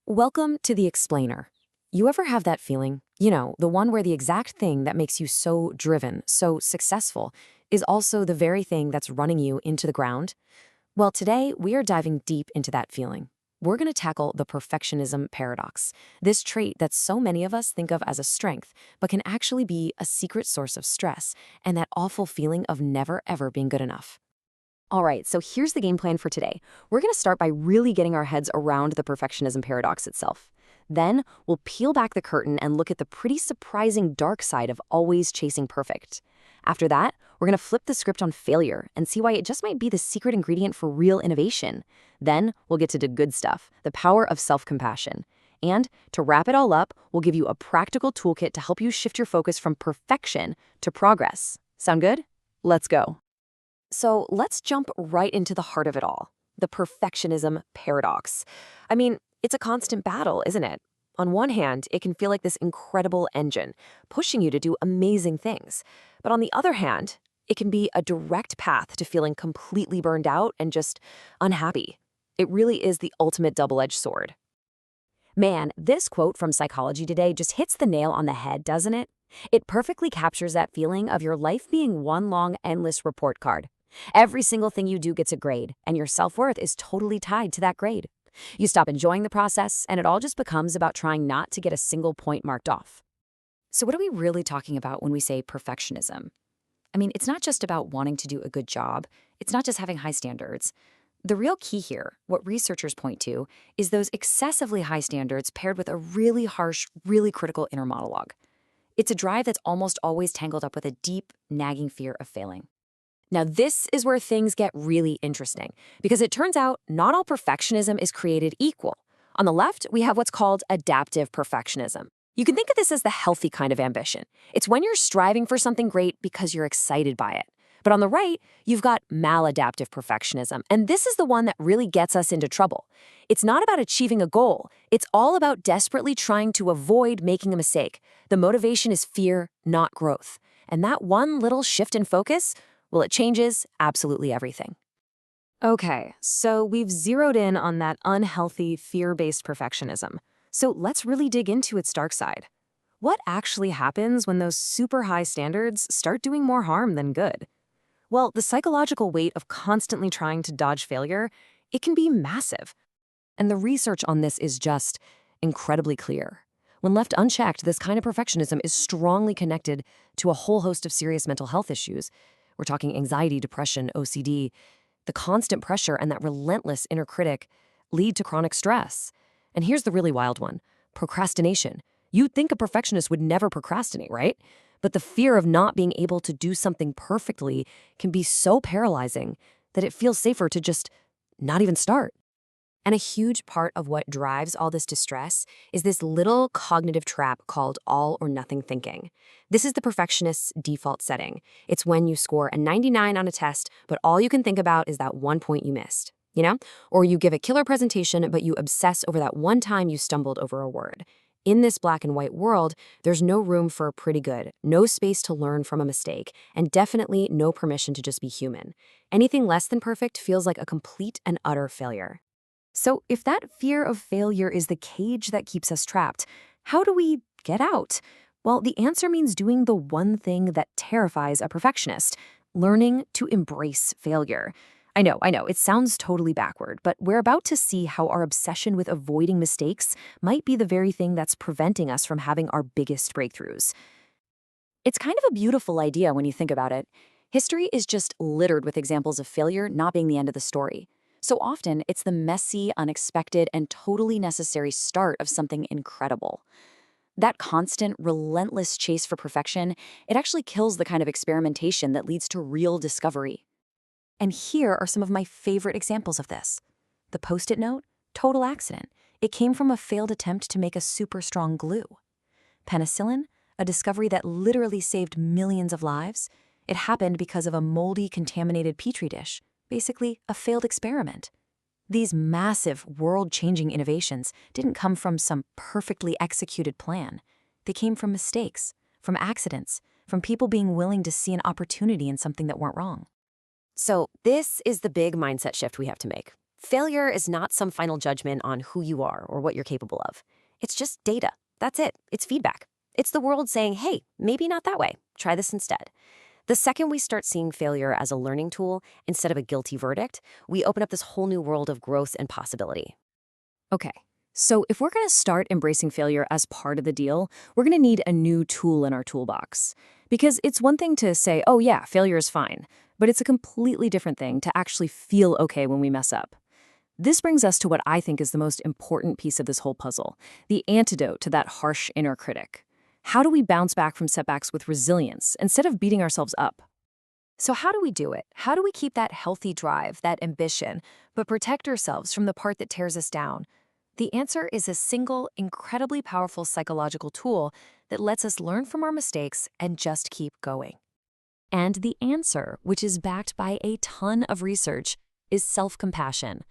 Welcome to the explainer. You ever have that feeling? You know, the one where the exact thing that makes you so driven, so successful, is also the very thing that's running you into the ground? Well, today we are diving deep into that feeling. We're going to tackle the perfectionism paradox, this trait that so many of us think of as a strength, but can actually be a secret source of stress and that awful feeling of never ever being good enough. All right, so here's the game plan for today. We're going to start by really getting our heads around the perfectionism paradox itself. Then we'll peel back the curtain and look at the pretty surprising dark side of always chasing perfect. After that, we're going to flip the script on failure and see why it just might be the secret ingredient for real innovation. Then we'll get to the good stuff, the power of self-compassion. And to wrap it all up, we'll give you a practical toolkit to help you shift your focus from perfection to progress. Sound good? Let's go. So let's jump right into the heart of it all, the perfectionism paradox. I mean, it's a constant battle, isn't it? On one hand, it can feel like this incredible engine, pushing you to do amazing things. But on the other hand, it can be a direct path to feeling completely burned out and just unhappy. It really is the ultimate double-edged sword. Man, this quote from Psychology Today just hits the nail on the head, doesn't it? It perfectly captures that feeling of your life being one long, endless report card. Every single thing you do gets a grade, and your self-worth is totally tied to that grade. You stop enjoying the process, and it all just becomes about trying not to get a single point marked off. So what are we really talking about when we say perfectionism? I mean, it's not just about wanting to do a good job. It's not just having high standards. The real key here, what researchers point to, is those excessively high standards paired with a really harsh, really critical inner monologue. It's a drive that's almost always tangled up with a deep, nagging fear of failing. Now, this is where things get really interesting, because it turns out not all perfectionism is created equal. On the left, we have what's called adaptive perfectionism. You can think of this as the healthy kind of ambition. It's when you're striving for something great because you're excited by it. But on the right, you've got maladaptive perfectionism, and this is the one that really gets us into trouble. It's not about achieving a goal. It's all about desperately trying to avoid making a mistake. The motivation is fear, not growth. And that one little shift in focus, well, it changes absolutely everything. Okay, so we've zeroed in on that unhealthy, fear-based perfectionism. So let's really dig into its dark side. What actually happens when those super high standards start doing more harm than good? Well, the psychological weight of constantly trying to dodge failure, it can be massive. And the research on this is just incredibly clear. When left unchecked, this kind of perfectionism is strongly connected to a whole host of serious mental health issues. We're talking anxiety, depression, OCD. The constant pressure and that relentless inner critic lead to chronic stress. And here's the really wild one, procrastination. You'd think a perfectionist would never procrastinate, right? But the fear of not being able to do something perfectly can be so paralyzing that it feels safer to just not even start. And a huge part of what drives all this distress is this little cognitive trap called all or nothing thinking. This is the perfectionist's default setting. It's when you score a 99 on a test, but all you can think about is that one point you missed, you know? Or you give a killer presentation, but you obsess over that one time you stumbled over a word. In this black and white world, there's no room for pretty good, no space to learn from a mistake, and definitely no permission to just be human. Anything less than perfect feels like a complete and utter failure. So if that fear of failure is the cage that keeps us trapped, how do we get out? Well, the answer means doing the one thing that terrifies a perfectionist, learning to embrace failure. I know, it sounds totally backward, but we're about to see how our obsession with avoiding mistakes might be the very thing that's preventing us from having our biggest breakthroughs. It's kind of a beautiful idea when you think about it. History is just littered with examples of failure not being the end of the story. So often, it's the messy, unexpected, and totally necessary start of something incredible. That constant, relentless chase for perfection, it actually kills the kind of experimentation that leads to real discovery. And here are some of my favorite examples of this. The Post-it note, total accident. It came from a failed attempt to make a super strong glue. Penicillin, a discovery that literally saved millions of lives. It happened because of a moldy, contaminated petri dish. Basically, a failed experiment. These massive, world-changing innovations didn't come from some perfectly executed plan. They came from mistakes, from accidents, from people being willing to see an opportunity in something that went wrong. So this is the big mindset shift we have to make. Failure is not some final judgment on who you are or what you're capable of. It's just data. That's it. It's feedback. It's the world saying, hey, maybe not that way. Try this instead. The second we start seeing failure as a learning tool instead of a guilty verdict, we open up this whole new world of growth and possibility. Okay, so if we're going to start embracing failure as part of the deal, we're going to need a new tool in our toolbox. Because it's one thing to say, oh yeah, failure is fine, but it's a completely different thing to actually feel okay when we mess up. This brings us to what I think is the most important piece of this whole puzzle, the antidote to that harsh inner critic. How do we bounce back from setbacks with resilience instead of beating ourselves up? So how do we do it? How do we keep that healthy drive, that ambition, but protect ourselves from the part that tears us down? The answer is a single, incredibly powerful psychological tool that lets us learn from our mistakes and just keep going. And the answer, which is backed by a ton of research, is self-compassion.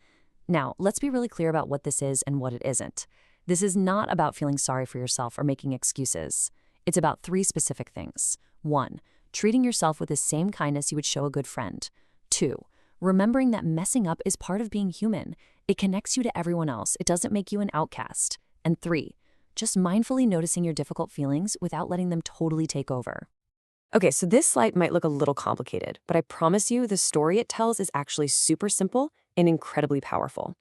Now, let's be really clear about what this is and what it isn't. This is not about feeling sorry for yourself or making excuses. It's about three specific things. 1, treating yourself with the same kindness you would show a good friend. 2, remembering that messing up is part of being human. It connects you to everyone else. It doesn't make you an outcast. And 3, just mindfully noticing your difficult feelings without letting them totally take over. Okay, so this slide might look a little complicated, but I promise you the story it tells is actually super simple and incredibly powerful.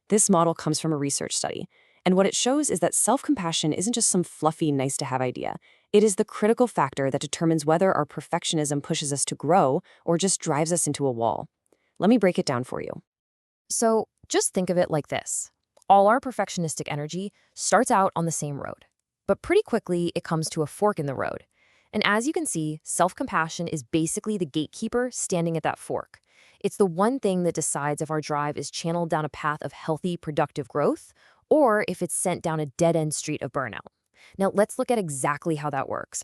This model comes from a research study, and what it shows is that self-compassion isn't just some fluffy, nice-to-have idea. It is the critical factor that determines whether our perfectionism pushes us to grow or just drives us into a wall. Let me break it down for you. So just think of it like this. All our perfectionistic energy starts out on the same road, but pretty quickly it comes to a fork in the road. And as you can see, self-compassion is basically the gatekeeper standing at that fork. It's the one thing that decides if our drive is channeled down a path of healthy, productive growth, or if it's sent down a dead-end street of burnout. Now, let's look at exactly how that works.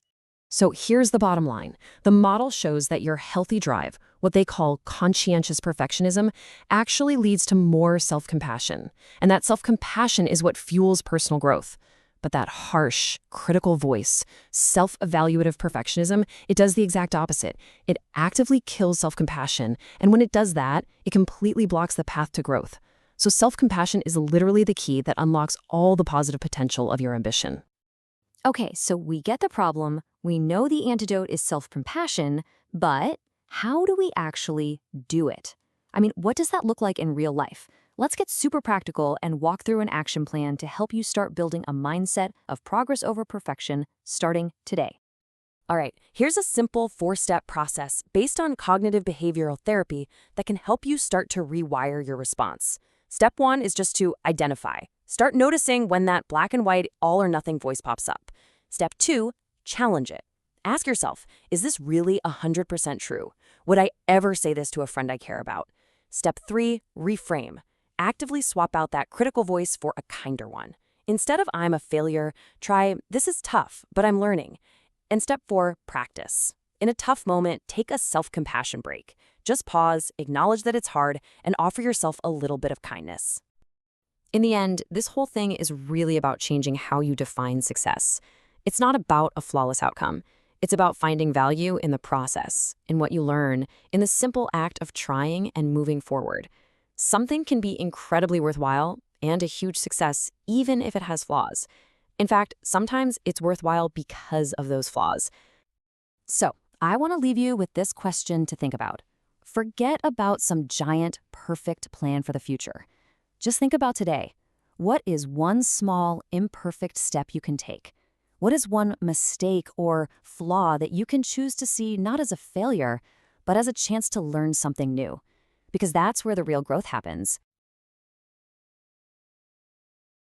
So here's the bottom line. The model shows that your healthy drive, what they call conscientious perfectionism, actually leads to more self-compassion. And that self-compassion is what fuels personal growth. But that harsh, critical voice, self-evaluative perfectionism, it does the exact opposite. It actively kills self-compassion, and when it does that, it completely blocks the path to growth. So self-compassion is literally the key that unlocks all the positive potential of your ambition. Okay, so we get the problem, we know the antidote is self-compassion, but how do we actually do it? I mean, what does that look like in real life? Let's get super practical and walk through an action plan to help you start building a mindset of progress over perfection starting today. All right, here's a simple 4-step process based on cognitive behavioral therapy that can help you start to rewire your response. Step 1 is just to identify. Start noticing when that black and white all or nothing voice pops up. Step 2, challenge it. Ask yourself, is this really 100% true? Would I ever say this to a friend I care about? Step 3, reframe. Actively swap out that critical voice for a kinder one. Instead of I'm a failure, try this is tough, but I'm learning. And step 4, practice. In a tough moment, take a self-compassion break. Just pause, acknowledge that it's hard, and offer yourself a little bit of kindness. In the end, this whole thing is really about changing how you define success. It's not about a flawless outcome. It's about finding value in the process, in what you learn, in the simple act of trying and moving forward. Something can be incredibly worthwhile and a huge success, even if it has flaws. In fact, sometimes it's worthwhile because of those flaws. So, I want to leave you with this question to think about. Forget about some giant, perfect plan for the future. Just think about today. What is one small, imperfect step you can take? What is one mistake or flaw that you can choose to see not as a failure, but as a chance to learn something new? Because that's where the real growth happens,